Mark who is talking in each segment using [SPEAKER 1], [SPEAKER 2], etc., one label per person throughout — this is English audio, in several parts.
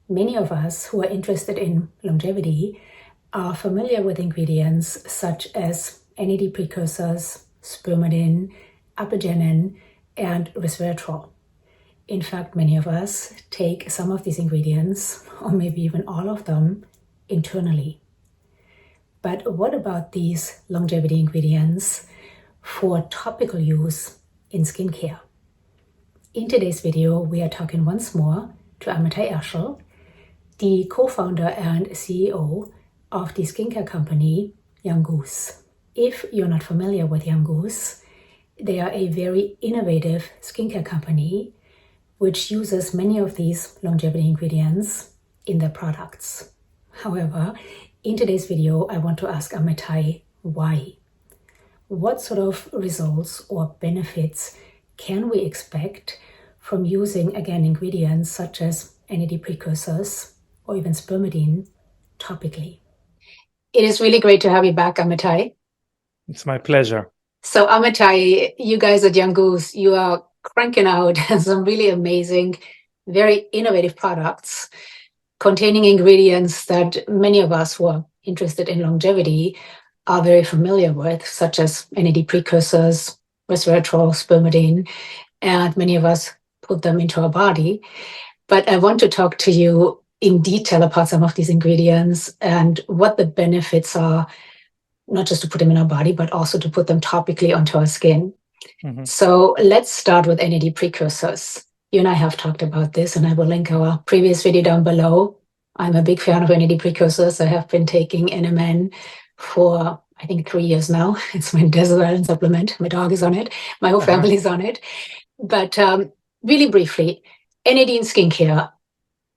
[SPEAKER 1] Many of us who are interested in longevity are familiar with ingredients such as NAD precursors, spermidine, apigenin, and resveratrol. In fact, many of us take some of these ingredients, or maybe even all of them, internally. But what about these longevity ingredients for topical use in skincare? In today's video, we are talking once more to Amitay Eshel, the co-founder and CEO of the skincare company Young Goose. If you're not familiar with Young Goose, they are a very innovative skincare company which uses many of these longevity ingredients in their products. However, in today's video, I want to ask Amitay why. What sort of results or benefits can we expect from using, again, ingredients such as NAD precursors or even spermidine topically? It is really great to have you back, Amitay.
[SPEAKER 2] It's my pleasure.
[SPEAKER 1] So Amitay, you guys at Young Goose, you are cranking out some really amazing, very innovative products containing ingredients that many of us who are interested in longevity are very familiar with, such as NAD precursors, resveratrol, spermidine, and many of us put them into our body. But I want to talk to you in detail about some of these ingredients and what the benefits are, not just to put them in our body, but also to put them topically onto our skin. Mm-hmm. So let's start with NAD precursors. You and I have talked about this, and I will link our previous video down below. I'm a big fan of NAD precursors. I have been taking NMN for, I think, 3 years now. It's my desert island supplement. My dog is on it. My whole family is on it. But really briefly, NAD in skincare,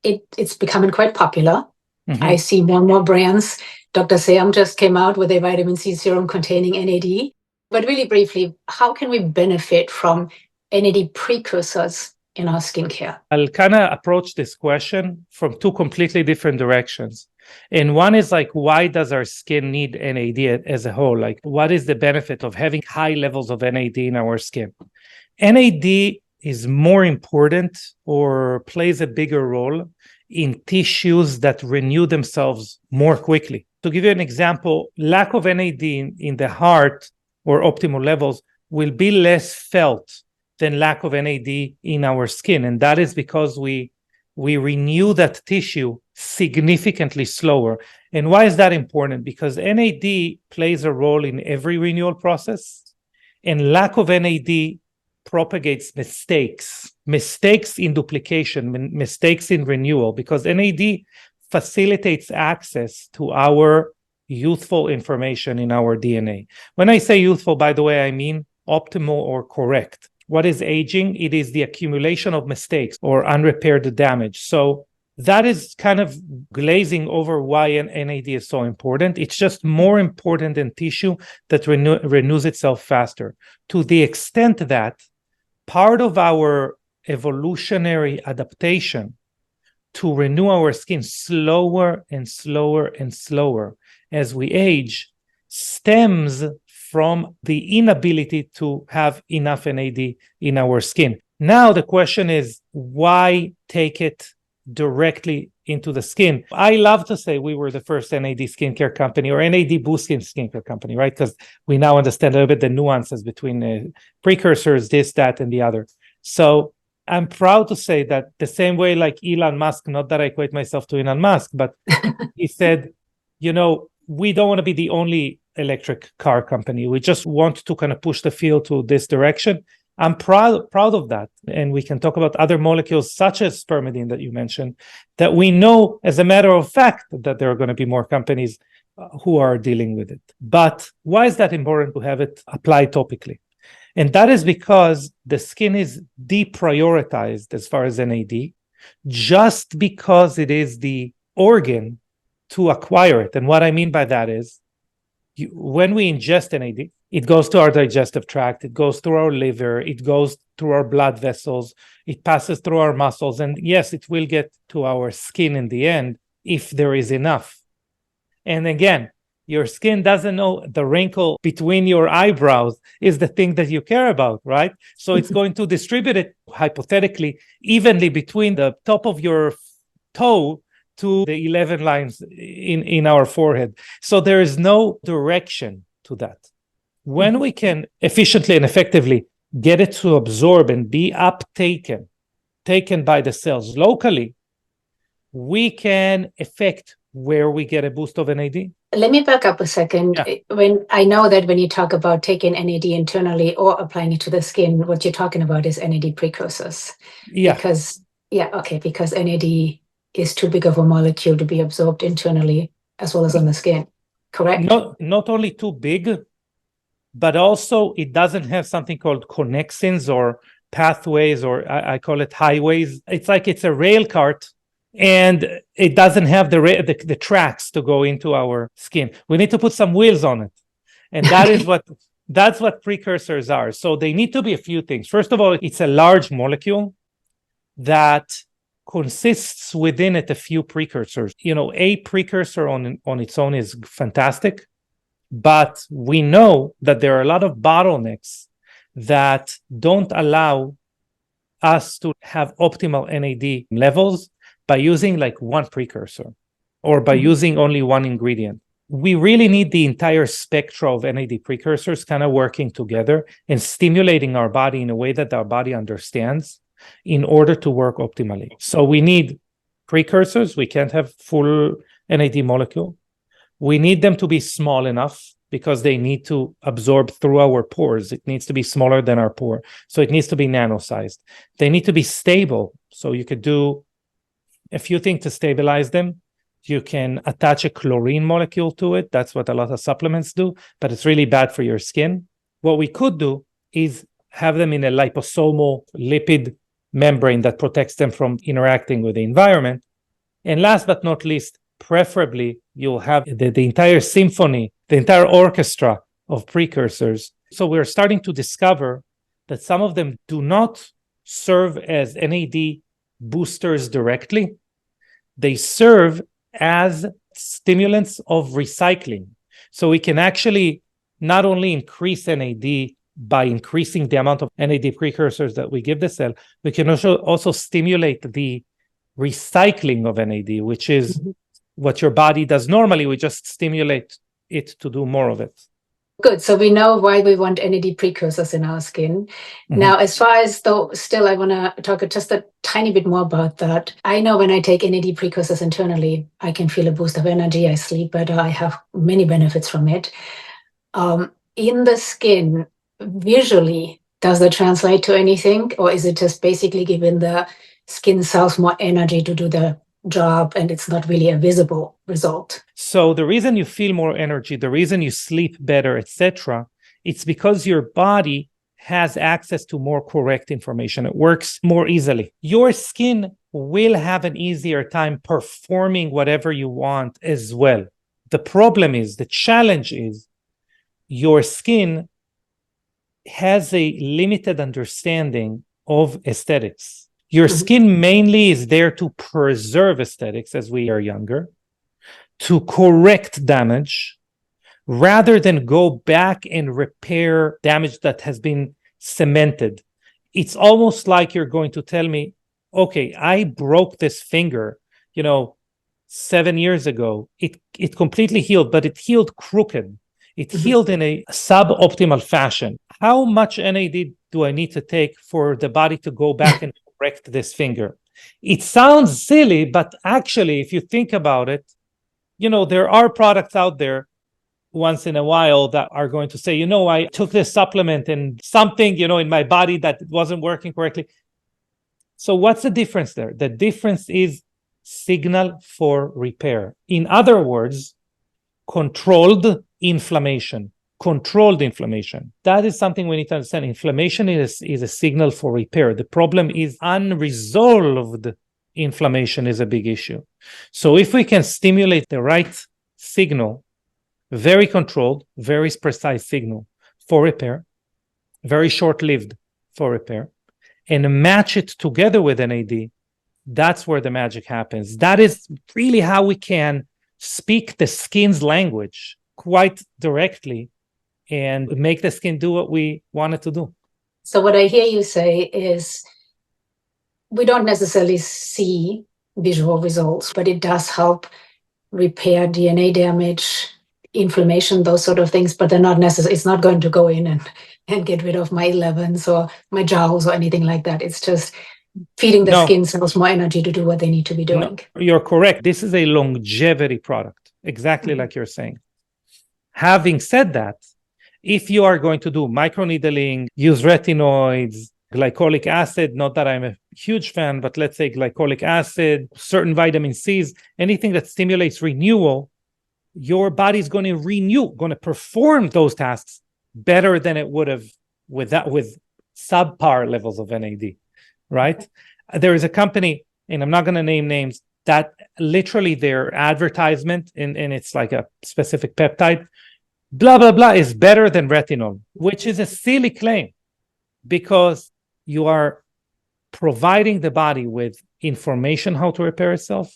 [SPEAKER 1] it's becoming quite popular. Mm-hmm. I see more and more brands. Dr. Ziip just came out with a vitamin C serum containing NAD. But really briefly, how can we benefit from NAD precursors in our skincare?
[SPEAKER 2] I'll kind of approach this question from two completely different directions. And one is like, why does our skin need NAD as a whole? Like, what is the benefit of having high levels of NAD in our skin? NAD is more important or plays a bigger role in tissues that renew themselves more quickly. To give you an example, lack of NAD in the heart or optimal levels will be less felt than lack of NAD in our skin. And that is because we renew that tissue significantly slower. And why is that important? Because NAD plays a role in every renewal process, and lack of NAD propagates mistakes in duplication, mistakes in renewal, because NAD facilitates access to our youthful information in our DNA. When I say youthful, by the way, I mean optimal or correct. What is aging? It is the accumulation of mistakes or unrepaired damage. So that is kind of glazing over why NAD is so important. It's just more important in tissue that renews itself faster, to the extent that part of our evolutionary adaptation to renew our skin slower and slower and slower as we age stems from the inability to have enough NAD in our skin. Now the question is, why take it directly into the skin? I love to say we were the first NAD skincare company, or NAD boosting skincare company, right? Because we now understand a little bit the nuances between precursors, this, that, and the other. So I'm proud to say that the same way like Elon Musk, not that I equate myself to Elon Musk, but he said, we don't want to be the only electric car company. We just want to kind of push the field to this direction. I'm proud of that. And we can talk about other molecules such as spermidine that you mentioned, that we know as a matter of fact that there are going to be more companies who are dealing with it. But why is that important to have it applied topically? And that is because the skin is deprioritized as far as NAD, just because it is the organ to acquire it. And what I mean by that is, when we ingest NAD, it goes to our digestive tract, it goes through our liver, it goes through our blood vessels, it passes through our muscles, and yes, it will get to our skin in the end if there is enough. And again, your skin doesn't know the wrinkle between your eyebrows is the thing that you care about, right? So it's going to distribute it hypothetically evenly between the top of your toe to the 11 lines in our forehead. So there is no direction to that. When we can efficiently and effectively get it to absorb and be taken by the cells locally, we can affect where we get a boost of NAD.
[SPEAKER 1] Let me back up a second.
[SPEAKER 2] Yeah.
[SPEAKER 1] When I know that when you talk about taking NAD internally or applying it to the skin, what you're talking about is NAD precursors.
[SPEAKER 2] Yeah.
[SPEAKER 1] Because NAD is too big of a molecule to be absorbed internally as well as on the skin, correct?
[SPEAKER 2] Not only too big, but also it doesn't have something called connexins or pathways, or I call it highways. It's like it's a rail cart, and it doesn't have the tracks to go into our skin. We need to put some wheels on it, and that's what precursors are. So they need to be a few things. First of all, it's a large molecule that consists within it a few precursors. A precursor on its own is fantastic, but we know that there are a lot of bottlenecks that don't allow us to have optimal NAD levels by using like one precursor or by using only one ingredient. We really need the entire spectrum of NAD precursors kind of working together and stimulating our body in a way that our body understands in order to work optimally. So we need precursors. We can't have full NAD molecule. We need them to be small enough because they need to absorb through our pores. It needs to be smaller than our pore. So it needs to be nano-sized. They need to be stable. So you could do a few things to stabilize them. You can attach a chlorine molecule to it. That's what a lot of supplements do, but it's really bad for your skin. What we could do is have them in a liposomal lipid membrane that protects them from interacting with the environment. And last but not least, preferably, you'll have the entire symphony, the entire orchestra of precursors. So we're starting to discover that some of them do not serve as NAD boosters directly. They serve as stimulants of recycling. So we can actually not only increase NAD by increasing the amount of NAD precursors that we give the cell, we can also stimulate the recycling of NAD, which is what your body does normally. We just stimulate it to do more of it.
[SPEAKER 1] Good. So we know why we want NAD precursors in our skin. Now, as far as though, still, I want to talk just a tiny bit more about that. I know when I take NAD precursors internally, I can feel a boost of energy. I sleep better. I have many benefits from it. In the skin, visually, does that translate to anything? Or is it just basically giving the skin cells more energy to do the job, and it's not really a visible result?
[SPEAKER 2] So the reason you feel more energy, the reason you sleep better, etc., it's because your body has access to more correct information. It works more easily. Your skin will have an easier time performing whatever you want as well. The problem is, the challenge is, your skin has a limited understanding of aesthetics. Your skin mainly is there to preserve aesthetics as we are younger, to correct damage, rather than go back and repair damage that has been cemented. It's almost like you're going to tell me, okay, I broke this finger, 7 years ago. It completely healed, but it healed crooked. It healed in a suboptimal fashion. How much NAD do I need to take for the body to go back and correct this finger? It sounds silly, but actually, if you think about it, there are products out there once in a while that are going to say, I took this supplement and something, in my body that wasn't working correctly. So what's the difference there? The difference is signal for repair. In other words, controlled inflammation. That is something we need to understand. Inflammation is a signal for repair. The problem is unresolved inflammation is a big issue. So if we can stimulate the right signal, very controlled, very precise signal for repair, very short-lived for repair, and match it together with NAD, that's where the magic happens. That is really how we can speak the skin's language quite directly and make the skin do what we want it to do.
[SPEAKER 1] So what I hear you say is, we don't necessarily see visual results, but it does help repair DNA damage, inflammation, those sort of things, but they're not necessary. It's not going to go in and get rid of my 11s or my jowls or anything like that. It's just feeding the skin cells more energy to do what they need to be doing.
[SPEAKER 2] No, you're correct. This is a longevity product, exactly like you're saying. Having said that, if you are going to do microneedling, use retinoids, glycolic acid, not that I'm a huge fan, but let's say glycolic acid, certain vitamin C's, anything that stimulates renewal, your body's going to renew, going to perform those tasks better than it would have with subpar levels of NAD, right? There is a company, and I'm not going to name names, that literally their advertisement, and it's like a specific peptide, blah, blah, blah, is better than retinol, which is a silly claim because you are providing the body with information how to repair itself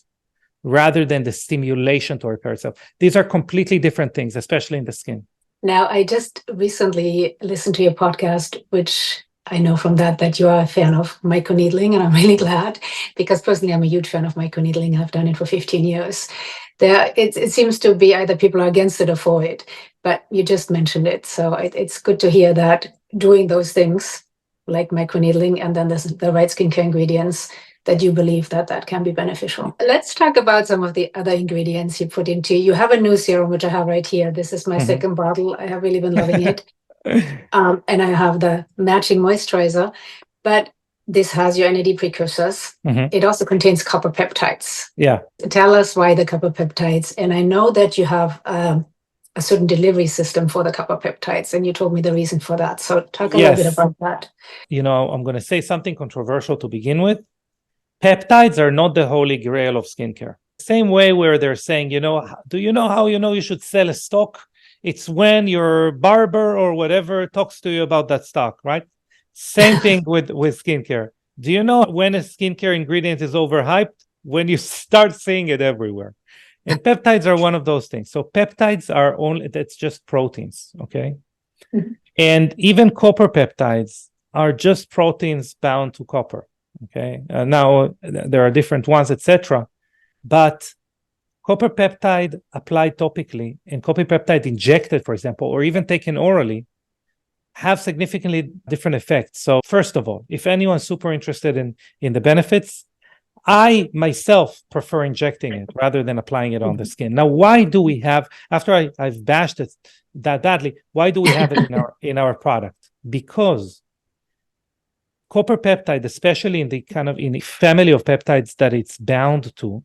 [SPEAKER 2] rather than the stimulation to repair itself. These are completely different things, especially in the skin.
[SPEAKER 1] Now, I just recently listened to your podcast, which I know from that you are a fan of microneedling, and I'm really glad because personally I'm a huge fan of microneedling. I've done it for 15 years. It seems to be either people are against it or for it, but you just mentioned it. So it's good to hear that doing those things like microneedling and then the right skincare ingredients, that you believe that can be beneficial. Let's talk about some of the other ingredients you put into. You have a new serum, which I have right here. This is my second bottle. I have really been loving it. And I have the matching moisturizer, but this has your NAD precursors. It also contains copper peptides.
[SPEAKER 2] Yeah.
[SPEAKER 1] Tell us why the copper peptides. And I know that you have a certain delivery system for the copper peptides, and you told me the reason for that. So talk a little bit about that.
[SPEAKER 2] You know, I'm going to say something controversial to begin with. Peptides are not the holy grail of skincare. Same way where they're saying, do you know how you should sell a stock? It's when your barber or whatever talks to you about that stock, right? Same thing with skincare. Do you know when a skincare ingredient is overhyped? When you start seeing it everywhere. And peptides are one of those things. So peptides are that's just proteins, okay? And even copper peptides are just proteins bound to copper. Okay. Now there are different ones, etc. But copper peptide applied topically and copper peptide injected, for example, or even taken orally, have significantly different effects. So first of all, if anyone's super interested in the benefits, I myself prefer injecting it rather than applying it on the skin. Now, why do we have, after I've bashed it that badly, why do we have it in our product? Because copper peptide, especially in the in the family of peptides that it's bound to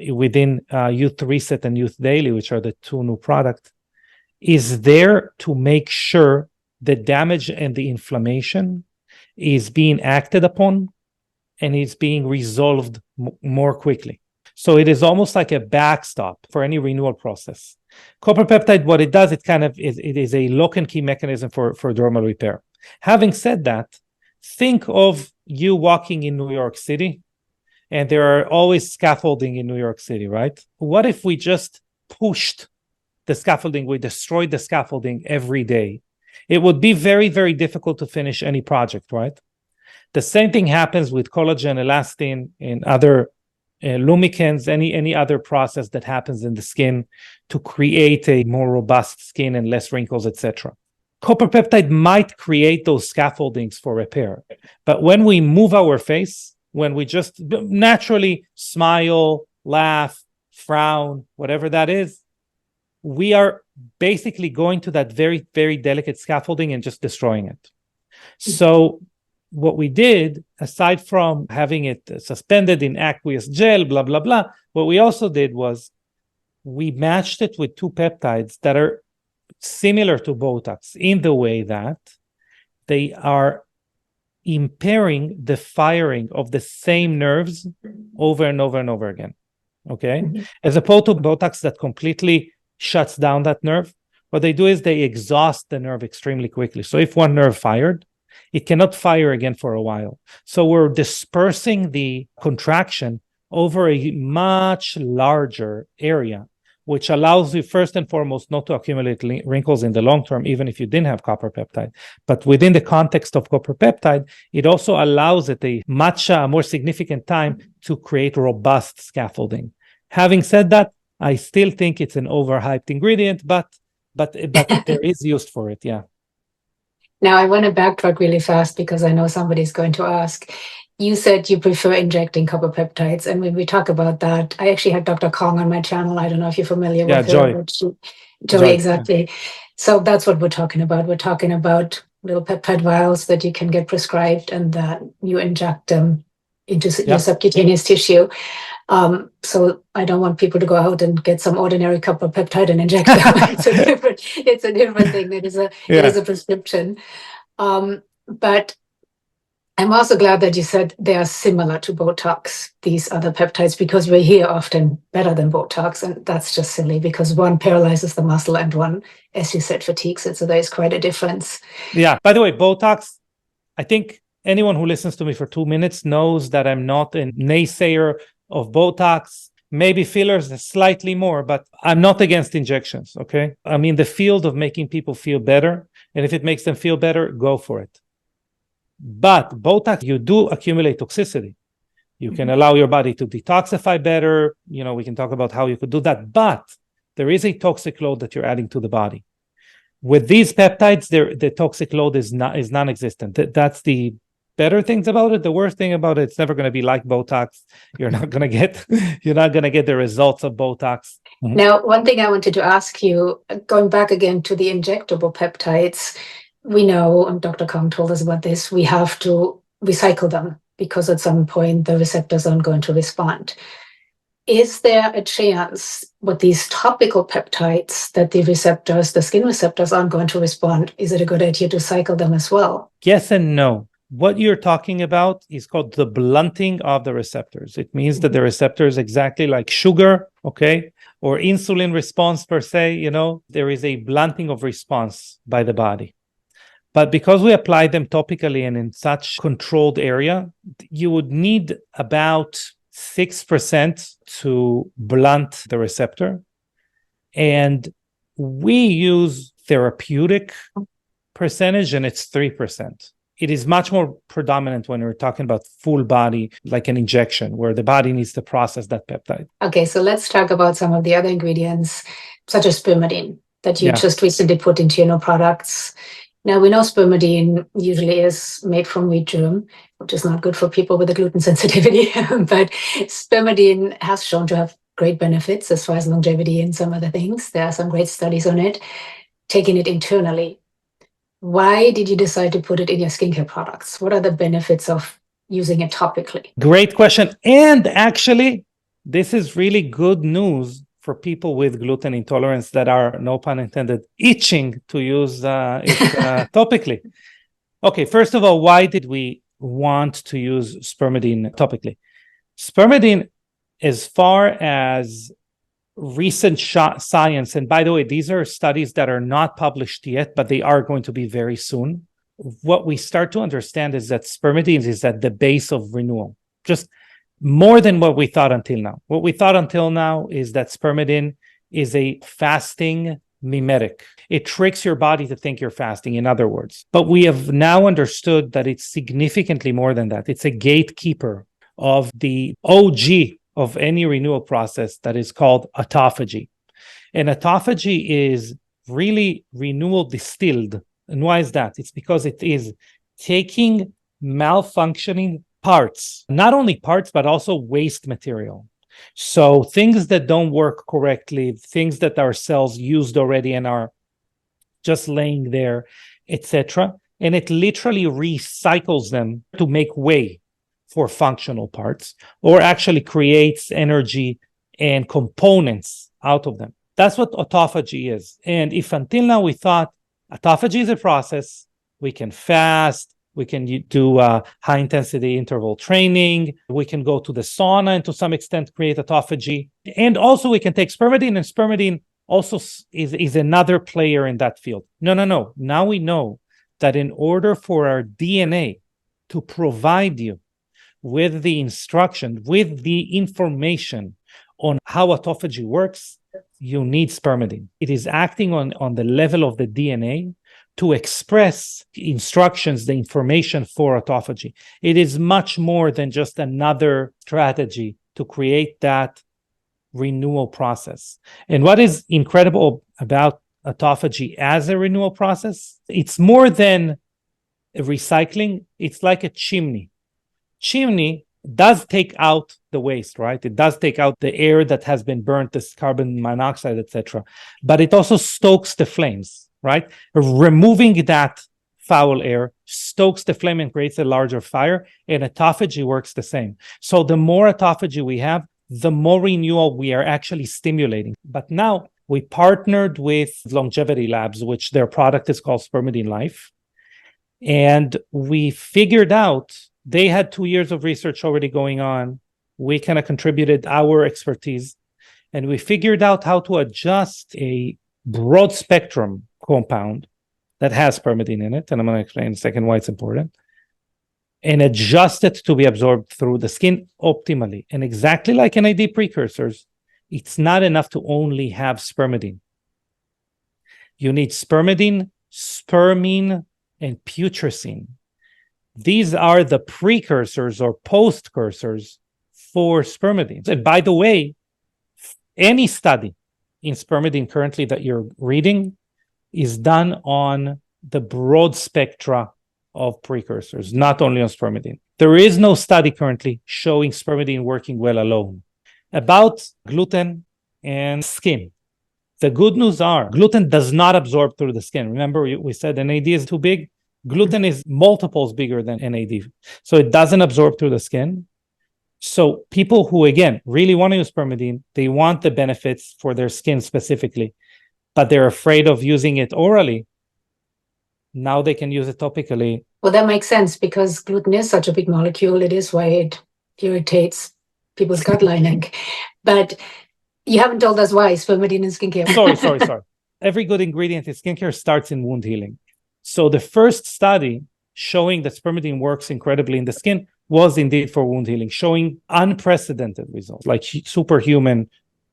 [SPEAKER 2] within Youth Reset and Youth Daily, which are the two new products, is there to make sure the damage and the inflammation is being acted upon and is being resolved more quickly. So it is almost like a backstop for any renewal process. Copper peptide, what it does, it is a lock and key mechanism for dermal repair. Having said that, think of you walking in New York City, and there are always scaffolding in New York City, right? What if we just pushed the scaffolding, we destroyed the scaffolding every day? It would be very, very difficult to finish any project, right? The same thing happens with collagen, elastin, and other lumicants, any other process that happens in the skin to create a more robust skin and less wrinkles, etc. Copper peptide might create those scaffoldings for repair. But when we move our face, when we just naturally smile, laugh, frown, whatever that is, we are basically going to that very, very delicate scaffolding and just destroying it. So what we did, aside from having it suspended in aqueous gel, blah, blah, blah, what we also did was we matched it with two peptides that are similar to botox in the way that they are impairing the firing of the same nerves over and over and over again. Okay? As opposed to botox that completely shuts down that nerve, what they do is they exhaust the nerve extremely quickly. So if one nerve fired, it cannot fire again for a while. So we're dispersing the contraction over a much larger area, which allows you first and foremost not to accumulate wrinkles in the long term, even if you didn't have copper peptide. But within the context of copper peptide, it also allows at a much more significant time to create robust scaffolding. Having said that, I still think it's an overhyped ingredient, but there is use for it, yeah.
[SPEAKER 1] Now, I want to backtrack really fast because I know somebody's going to ask. You said you prefer injecting copper peptides. And when we talk about that, I actually had Dr. Kong on my channel. I don't know if you're familiar with her. Joy, exactly. Yeah. So that's what we're talking about. We're talking about little peptide vials that you can get prescribed and that you inject them into your subcutaneous tissue. So I don't want people to go out and get some ordinary copper peptide and inject them. It's a different thing. It is a prescription. But I'm also glad that you said they are similar to Botox, these other peptides, because we hear often better than Botox, and that's just silly because one paralyzes the muscle and one, as you said, fatigues it. So there is quite a difference.
[SPEAKER 2] Yeah. By the way, Botox, I think anyone who listens to me for 2 minutes knows that I'm not a naysayer of Botox. Maybe fillers slightly more, but I'm not against injections, okay? I'm in the field of making people feel better, and if it makes them feel better, go for it. But Botox, you do accumulate toxicity. You can allow your body to detoxify better. You know, we can talk about how you could do that, but there is a toxic load that you're adding to the body. With these peptides, the toxic load is non-existent. That's the better things about it. The worst thing about it, it's never going to be like Botox. You're not going to get the results of Botox.
[SPEAKER 1] Mm-hmm. Now, one thing I wanted to ask you, going back again to the injectable peptides, we know, and Dr. Kong told us about this, we have to recycle them because at some point the receptors aren't going to respond. Is there a chance with these topical peptides that the skin receptors aren't going to respond? Is it a good idea to cycle them as well?
[SPEAKER 2] Yes and no. What you're talking about is called the blunting of the receptors. It means that the receptors, exactly like sugar, okay, or insulin response per se, there is a blunting of response by the body. But because we apply them topically and in such controlled area, you would need about 6% to blunt the receptor. And we use therapeutic percentage, and it's 3%. It is much more predominant when we're talking about full body, like an injection, where the body needs to process that peptide.
[SPEAKER 1] Okay, so let's talk about some of the other ingredients, such as Spermidine, that you just recently put into your new products. Now, we know Spermidine usually is made from wheat germ, which is not good for people with a gluten sensitivity, but Spermidine has shown to have great benefits as far as longevity and some other things. There are some great studies on it. Taking it internally, why did you decide to put it in your skincare products? What are the benefits of using it topically?
[SPEAKER 2] Great question. And actually, this is really good news for people with gluten intolerance that are, no pun intended, itching to use it topically. Okay, first of all, why did we want to use Spermidine topically? Spermidine, as far as recent science, and by the way, these are studies that are not published yet, but they are going to be very soon. What we start to understand is that Spermidine is at the base of renewal, just more than what we thought until now. What we thought until now is that Spermidine is a fasting mimetic. It tricks your body to think you're fasting, in other words. But we have now understood that it's significantly more than that. It's a gatekeeper of the OG of any renewal process that is called autophagy. And autophagy is really renewal distilled. And why is that? It's because it is taking malfunctioning parts, not only parts, but also waste material. So things that don't work correctly, things that our cells used already and are just laying there, etc. And it literally recycles them to make way for functional parts, or actually creates energy and components out of them. That's what autophagy is. And if until now we thought autophagy is a process, we can fast, we can do high-intensity interval training. We can go to the sauna and to some extent create autophagy. And also we can take Spermidine, and Spermidine also is another player in that field. No. Now we know that in order for our DNA to provide you with the instruction, with the information on how autophagy works, you need spermidine. It is acting on the level of the DNA to express instructions, the information for autophagy. It is much more than just another strategy to create that renewal process. And what is incredible about autophagy as a renewal process, it's more than recycling. It's like a chimney. Chimney does take out the waste, right? It does take out the air that has been burnt, this carbon monoxide, etc. But it also stokes the flames, right? Removing that foul air stokes the flame and creates a larger fire, and autophagy works the same. So the more autophagy we have, the more renewal we are actually stimulating. But now we partnered with Longevity Labs, which their product is called Spermidine Life. And we figured out, they had 2 years of research already going on. We kind of contributed our expertise, and we figured out how to adjust a broad spectrum compound that has spermidine in it. And I'm going to explain in a second why it's important, and adjust it to be absorbed through the skin optimally. And exactly like NAD precursors, it's not enough to only have spermidine. You need spermidine, spermine, and putrescine. These are the precursors or postcursors for spermidine. And by the way, any study in spermidine currently that you're reading is done on the broad spectra of precursors, not only on spermidine. There is no study currently showing spermidine working well alone. About gluten and skin. The good news are gluten does not absorb through the skin. Remember, we said NAD is too big. Gluten is multiples bigger than NAD. So it doesn't absorb through the skin. So people who, again, really want to use spermidine, they want the benefits for their skin specifically, but they're afraid of using it orally. Now they can use it topically.
[SPEAKER 1] Well, that makes sense because gluten is such a big molecule. It is why it irritates people's gut lining. But you haven't told us why spermidine in skincare.
[SPEAKER 2] Sorry. Every good ingredient in skincare starts in wound healing. So the first study showing that spermidine works incredibly in the skin was indeed for wound healing, showing unprecedented results, like superhuman,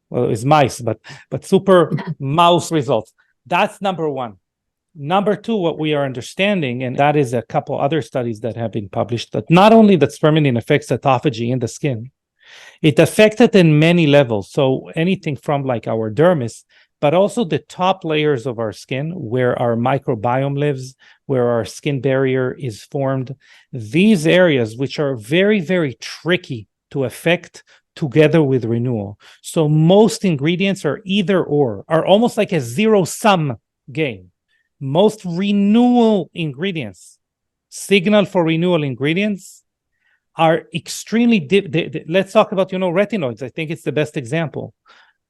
[SPEAKER 2] well, it's mice, but super mouse results. That's number one. Number two, what we are understanding, and that is a couple other studies that have been published, that not only that spermidine affects autophagy in the skin, it affects it in many levels. So anything from like our dermis, but also the top layers of our skin where our microbiome lives, where our skin barrier is formed. These areas, which are very, very tricky to affect together with renewal. So most ingredients are either or, are almost like a zero-sum game. Most renewal ingredients, signal for renewal ingredients, are extremely let's talk about, retinoids. I think it's the best example.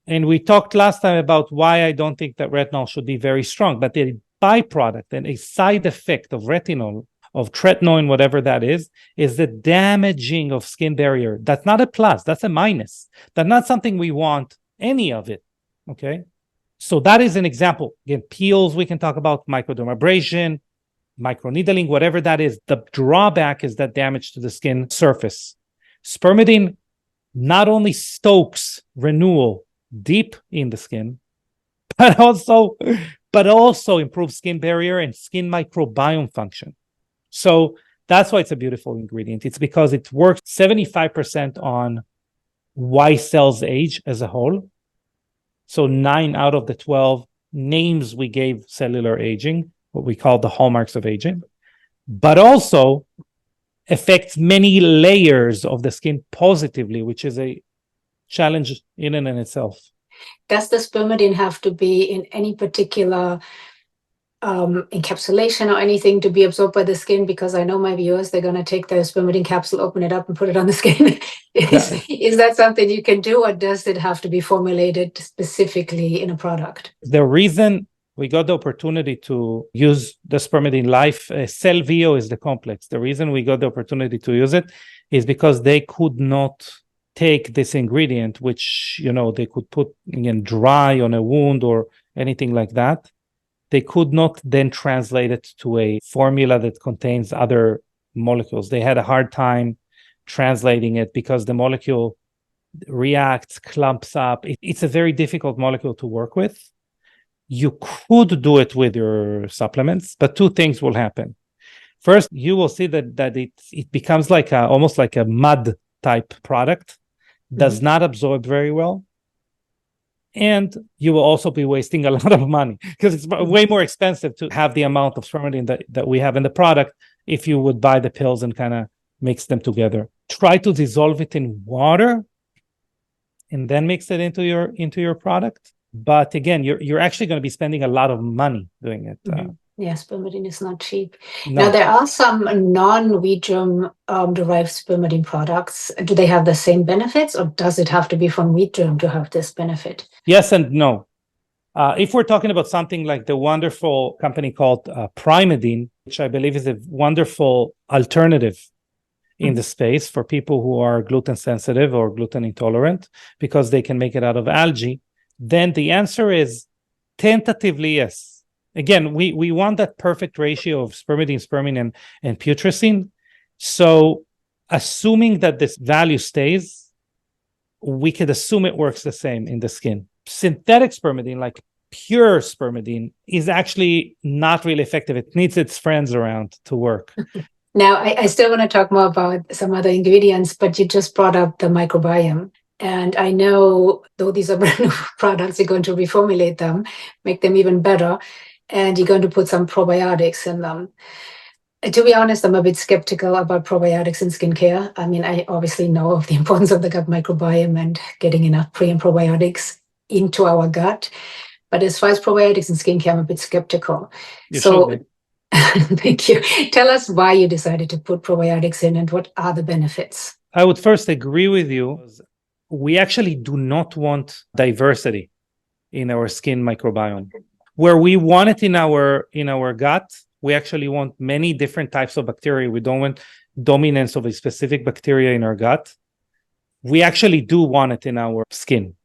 [SPEAKER 2] And we talked last time about why I don't think that retinol should be very strong, but the byproduct and a side effect of retinol, of tretinoin, whatever that is the damaging of skin barrier. That's not a plus, that's a minus. That's not something we want, any of it, okay? So that is an example. Again, peels, we can talk about microdermabrasion, microneedling, whatever that is. The drawback is that damage to the skin surface. Spermidine not only stokes renewal deep in the skin, but also improves skin barrier and skin microbiome function. So that's why it's a beautiful ingredient. It's because it works 75% on why cells age as a whole. So 9 out of the 12 names we gave cellular aging, what we call the hallmarks of aging, but also affects many layers of the skin positively, which is a challenge in and in itself.
[SPEAKER 1] Does the spermidine have to be in any particular encapsulation or anything to be absorbed by the skin? Because I know my viewers, they're going to take their spermidine capsule, open it up and put it on the skin. Is that something you can do, or does it have to be formulated specifically in a product?
[SPEAKER 2] The reason we got the opportunity to use the Spermidine Life, Cellvio is the complex. The reason we got the opportunity to use it is because they could not take this ingredient, which, they could put dry on a wound or anything like that. They could not then translate it to a formula that contains other molecules. They had a hard time translating it because the molecule reacts, clumps up. It's a very difficult molecule to work with. You could do it with your supplements, but two things will happen. First, you will see that it becomes like almost like a mud type product, does not absorb very well. And you will also be wasting a lot of money because it's way more expensive to have the amount of spermidine that we have in the product if you would buy the pills and kind of mix them together. Try to dissolve it in water and then mix it into your product. But again, you're actually going to be spending a lot of money doing it.
[SPEAKER 1] Yes, spermidine is not cheap.
[SPEAKER 2] No.
[SPEAKER 1] Now, there are some non-wheat germ derived spermidine products. Do they have the same benefits, or does it have to be from wheat germ to have this benefit?
[SPEAKER 2] Yes and no. If we're talking about something like the wonderful company called Primidine, which I believe is a wonderful alternative in the space for people who are gluten sensitive or gluten intolerant, because they can make it out of algae, then the answer is tentatively yes. Again, we want that perfect ratio of spermidine, spermine, and putrescine. So assuming that this value stays, we could assume it works the same in the skin. Synthetic spermidine, like pure spermidine, is actually not really effective. It needs its friends around to work.
[SPEAKER 1] Now, I still want to talk more about some other ingredients, but you just brought up the microbiome. And I know, though these are brand new products, you're going to reformulate them, make them even better, and you're going to put some probiotics in them. To be honest, I'm a bit skeptical about probiotics in skincare. I mean, I obviously know of the importance of the gut microbiome and getting enough pre and probiotics into our gut. But as far as probiotics in skincare, I'm a bit skeptical. Thank you. Tell us why you decided to put probiotics in and what are the benefits.
[SPEAKER 2] I would first agree with you. We actually do not want diversity in our skin microbiome. Where we want it in our gut, we actually want many different types of bacteria. We don't want dominance of a specific bacteria in our gut. We actually do want it in our skin.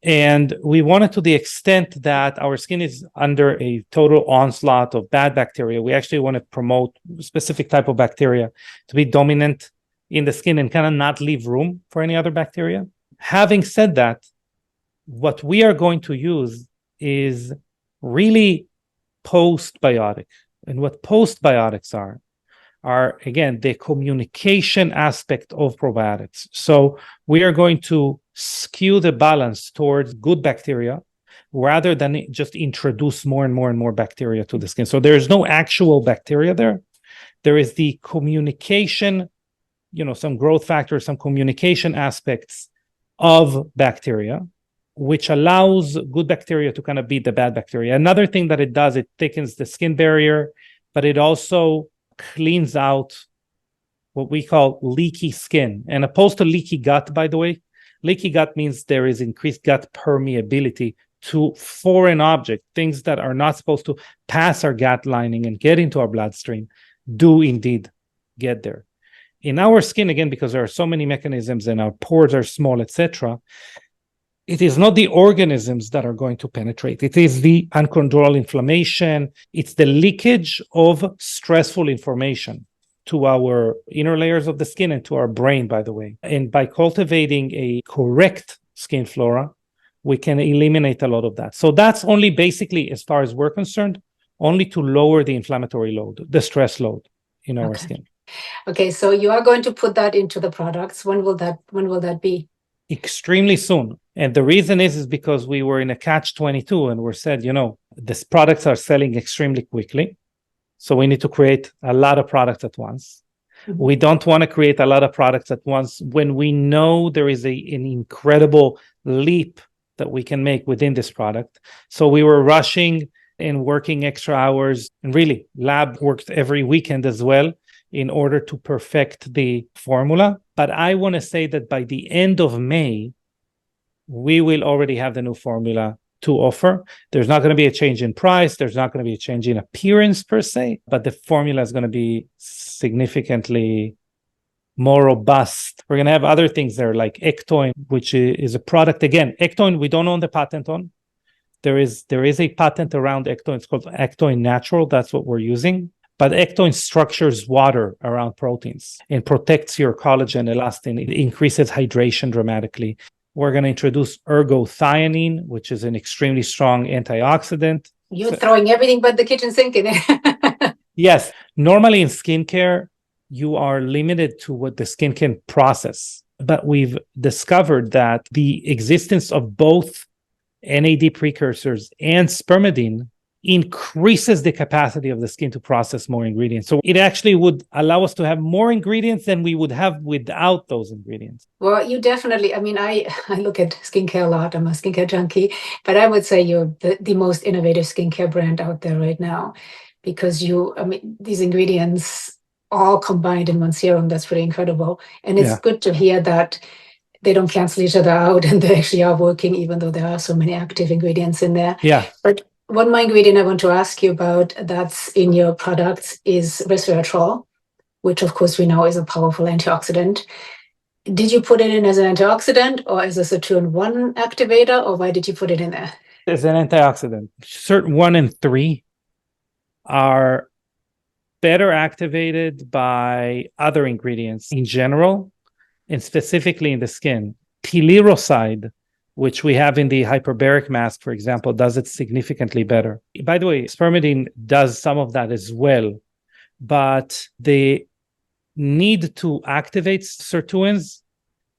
[SPEAKER 2] And we want it to the extent that our skin is under a total onslaught of bad bacteria. We actually want to promote a specific type of bacteria to be dominant in the skin and kind of not leave room for any other bacteria. Having said that, what we are going to use is really postbiotic. And what postbiotics are again, the communication aspect of probiotics. So we are going to skew the balance towards good bacteria rather than just introduce more and more and more bacteria to the skin. So there is no actual bacteria there. There is the communication, some growth factors, some communication aspects of bacteria, which allows good bacteria to kind of beat the bad bacteria. Another thing that it does, it thickens the skin barrier, but it also cleans out what we call leaky skin. And opposed to leaky gut, by the way, leaky gut means there is increased gut permeability to foreign objects, things that are not supposed to pass our gut lining and get into our bloodstream, do indeed get there. In our skin, again, because there are so many mechanisms and our pores are small, etc., it is not the organisms that are going to penetrate. It is the uncontrolled inflammation. It's the leakage of stressful information to our inner layers of the skin and to our brain, by the way. And by cultivating a correct skin flora, we can eliminate a lot of that. So that's only basically, as far as we're concerned, only to lower the inflammatory load, the stress load in our skin.
[SPEAKER 1] Okay, so you are going to put that into the products. When will that be? Extremely
[SPEAKER 2] soon. And the reason is because we were in a catch-22 and we're said, these products are selling extremely quickly. So we need to create a lot of products at once. Mm-hmm. We don't want to create a lot of products at once when we know there is an incredible leap that we can make within this product. So we were rushing and working extra hours, and really lab worked every weekend as well in order to perfect the formula. But I want to say that by the end of May, we will already have the new formula to offer. There's not going to be a change in price. There's not going to be a change in appearance per se, but the formula is going to be significantly more robust. We're going to have other things there like Ectoin, which is a product. Again, Ectoin, we don't own the patent on. There is a patent around Ectoin. It's called Ectoin Natural. That's what we're using. But ectoin structures water around proteins and protects your collagen, elastin. It increases hydration dramatically. We're going to introduce ergothioneine, which is an extremely strong antioxidant.
[SPEAKER 1] You're throwing everything but the kitchen sink in it.
[SPEAKER 2] Yes. Normally in skincare, you are limited to what the skin can process. But we've discovered that the existence of both NAD precursors and spermidine increases the capacity of the skin to process more ingredients. So it actually would allow us to have more ingredients than we would have without those ingredients.
[SPEAKER 1] Well, you definitely, I look at skincare a lot. I'm a skincare junkie, but I would say you're the most innovative skincare brand out there right now, because these ingredients all combined in one serum. That's pretty incredible. And it's good to hear that they don't cancel each other out and they actually are working, even though there are so many active ingredients in there.
[SPEAKER 2] Yeah.
[SPEAKER 1] But one more ingredient I want to ask you about that's in your products is resveratrol, which of course we know is a powerful antioxidant. Did you put it in as an antioxidant or as a sirtuin 1 activator, or why did you put it in there?
[SPEAKER 2] As an antioxidant. Sirtuin 1 and 3 are better activated by other ingredients in general, and specifically in the skin. Teliroside, which we have in the hyperbaric mask, for example, does it significantly better. By the way, spermidine does some of that as well, but the need to activate sirtuins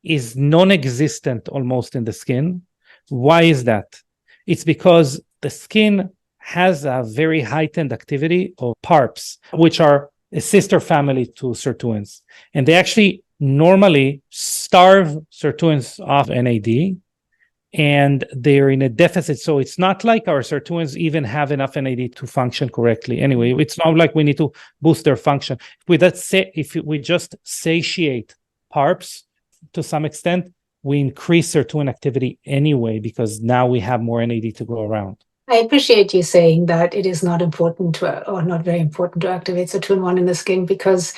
[SPEAKER 2] is non-existent almost in the skin. Why is that? It's because the skin has a very heightened activity of PARPs, which are a sister family to sirtuins. And they actually normally starve sirtuins off NAD, and they're in a deficit. So it's not like our sirtuins even have enough NAD to function correctly. Anyway, it's not like we need to boost their function. If we just satiate PARPs to some extent, we increase sirtuin activity anyway, because now we have more NAD to go around.
[SPEAKER 1] I appreciate you saying that it is not important or not very important to activate sirtuin 1 in the skin, because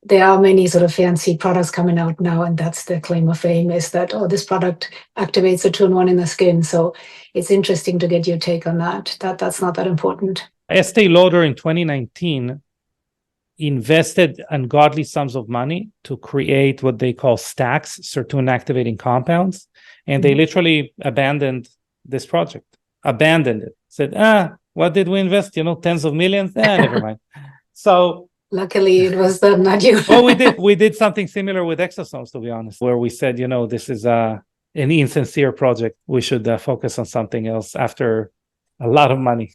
[SPEAKER 1] there are many sort of fancy products coming out now, and that's the claim of fame, is that, this product activates sirtuin 1 in the skin. So it's interesting to get your take on that that's not that important.
[SPEAKER 2] Estee Lauder in 2019 invested ungodly sums of money to create what they call stacks, sirtuin activating compounds, and they literally abandoned this project. Abandoned it. Said, what did we invest? Tens of millions? Never mind. So
[SPEAKER 1] luckily it was them, not you.
[SPEAKER 2] Well, we did something similar with exosomes, to be honest, where we said, this is an insincere project. We should focus on something else after a lot of money.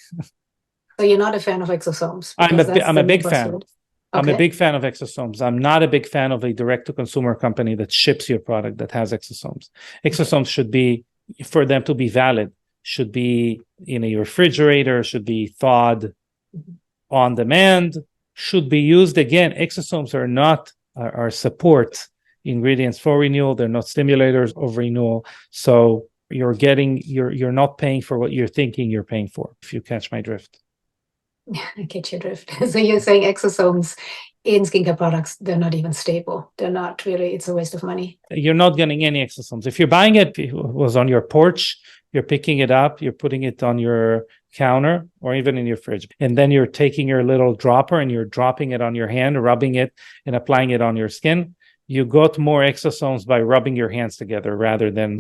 [SPEAKER 1] So you're not a fan of exosomes?
[SPEAKER 2] I'm a big fan.
[SPEAKER 1] Okay.
[SPEAKER 2] I'm a big fan of exosomes. I'm not a big fan of a direct-to-consumer company that ships your product that has exosomes. Exosomes should be, for them to be valid, should be in a refrigerator, should be thawed on demand, should be used. Again, exosomes are not are support ingredients for renewal. They're not stimulators of renewal. So you're not paying for what you're thinking you're paying for, if you catch my drift.
[SPEAKER 1] I get your drift. So you're saying exosomes in skincare products, they're not even stable. They're not really, it's a waste of money.
[SPEAKER 2] You're not getting any exosomes. If you're buying it was on your porch, you're picking it up, you're putting it on your counter or even in your fridge. And then you're taking your little dropper and you're dropping it on your hand, rubbing it and applying it on your skin. You got more exosomes by rubbing your hands together rather than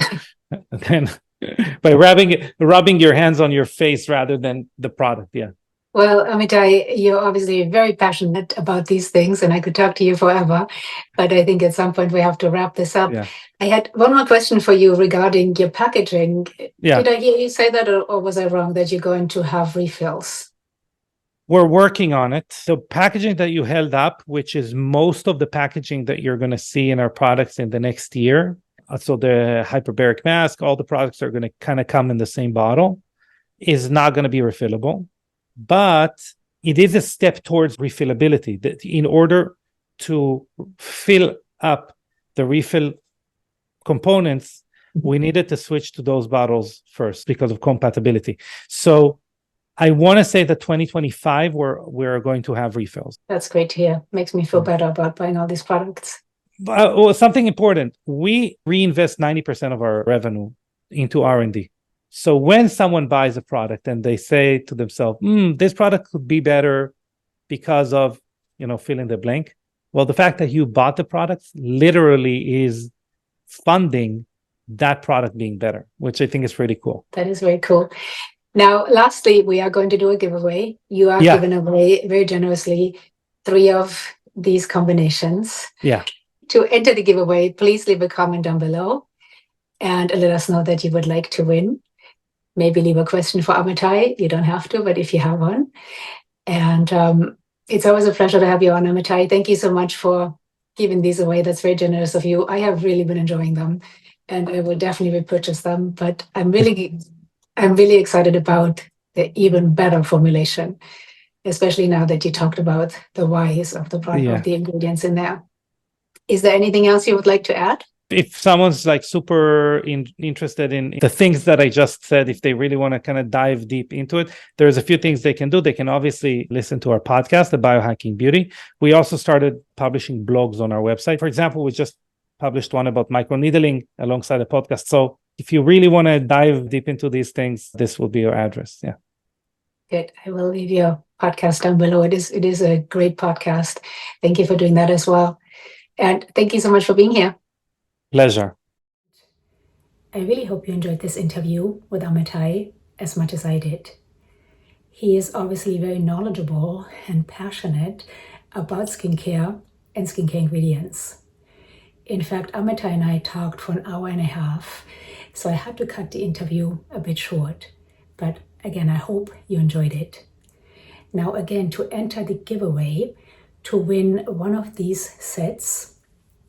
[SPEAKER 2] by rubbing your hands on your face rather than the product. Yeah.
[SPEAKER 1] Well, Amitay, you're obviously very passionate about these things, and I could talk to you forever, but I think at some point we have to wrap this up. Yeah. I had one more question for you regarding your packaging. Yeah. Did I hear you say that, or was I wrong, that you're going to have refills?
[SPEAKER 2] We're working on it. The packaging that you held up, which is most of the packaging that you're going to see in our products in the next year, so the hyperbaric mask, all the products are going to kind of come in the same bottle, is not going to be refillable. But it is a step towards refillability. That in order to fill up the refill components, we needed to switch to those bottles first because of compatibility. So I want to say that 2025, we're going to have refills.
[SPEAKER 1] That's great to hear. Makes me feel better about buying all these products.
[SPEAKER 2] Something important. We reinvest 90% of our revenue into R&D. So when someone buys a product and they say to themselves, this product could be better because of, fill in the blank. Well, the fact that you bought the products literally is funding that product being better, which I think is pretty cool.
[SPEAKER 1] That is very cool. Now, lastly, we are going to do a giveaway. You are given away very generously 3 of these combinations.
[SPEAKER 2] Yeah.
[SPEAKER 1] To enter the giveaway, please leave a comment down below and let us know that you would like to win. Maybe leave a question for Amitay. You don't have to, but if you have one. And it's always a pleasure to have you on, Amitay. Thank you so much for giving these away. That's very generous of you. I have really been enjoying them, and I will definitely repurchase them. But I'm really excited about the even better formulation, especially now that you talked about the whys of the product, of the ingredients in there. Is there anything else you would like to add?
[SPEAKER 2] If someone's like super interested in the things that I just said, if they really want to kind of dive deep into it, there's a few things they can do. They can obviously listen to our podcast, The Biohacking Beauty. We also started publishing blogs on our website. For example, we just published one about microneedling alongside a podcast. So if you really want to dive deep into these things, this will be your address. Yeah.
[SPEAKER 1] Good. I will leave your podcast down below. It is a great podcast. Thank you for doing that as well. And thank you so much for being here.
[SPEAKER 2] Pleasure.
[SPEAKER 1] I really hope you enjoyed this interview with Amitay as much as I did. He is obviously very knowledgeable and passionate about skincare and skincare ingredients. In fact, Amitay and I talked for an hour and a half, so I had to cut the interview a bit short. But again, I hope you enjoyed it. Now again, to enter the giveaway, to win one of these sets,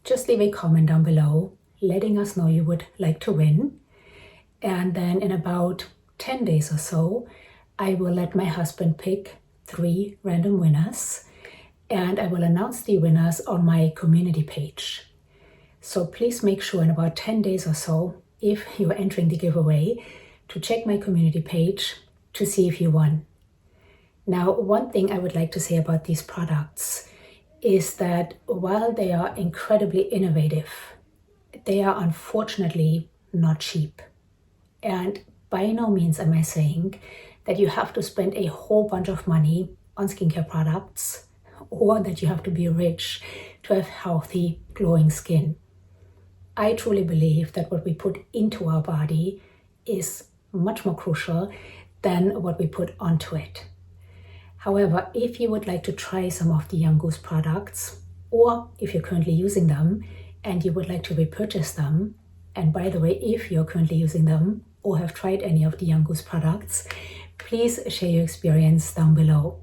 [SPEAKER 1] just leave a comment down below letting us know you would like to win. And then in about 10 days or so, I will let my husband pick 3 random winners, and I will announce the winners on my community page. So please make sure in about 10 days or so, if you're entering the giveaway, to check my community page to see if you won. Now, one thing I would like to say about these products is that while they are incredibly innovative, they are unfortunately not cheap. And by no means am I saying that you have to spend a whole bunch of money on skincare products, or that you have to be rich to have healthy, glowing skin. I truly believe that what we put into our body is much more crucial than what we put onto it. However, if you would like to try some of the Young Goose products, or if you're currently using them and you would like to repurchase them, and by the way, if you're currently using them or have tried any of the Young Goose products, please share your experience down below.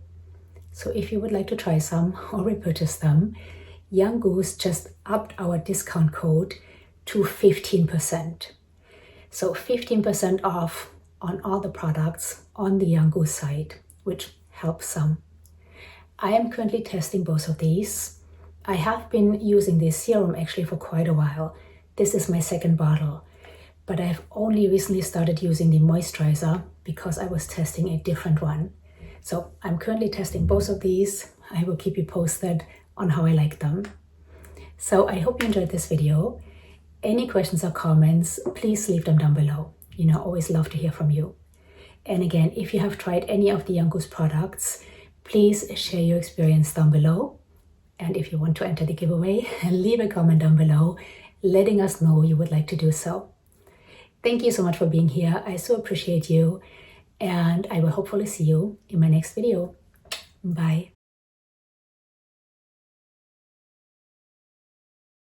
[SPEAKER 1] So if you would like to try some or repurchase them, Young Goose just upped our discount code to 15%. So 15% off on all the products on the Young Goose site, which helps some. I am currently testing both of these. I have been using this serum actually for quite a while. This is my second bottle, but I've only recently started using the moisturizer because I was testing a different one. So I'm currently testing both of these. I will keep you posted on how I like them. So I hope you enjoyed this video. Any questions or comments, please leave them down below. Always love to hear from you. And again, if you have tried any of the Young Goose products, please share your experience down below. And if you want to enter the giveaway, leave a comment down below, letting us know you would like to do so. Thank you so much for being here. I so appreciate you. And I will hopefully see you in my next video. Bye.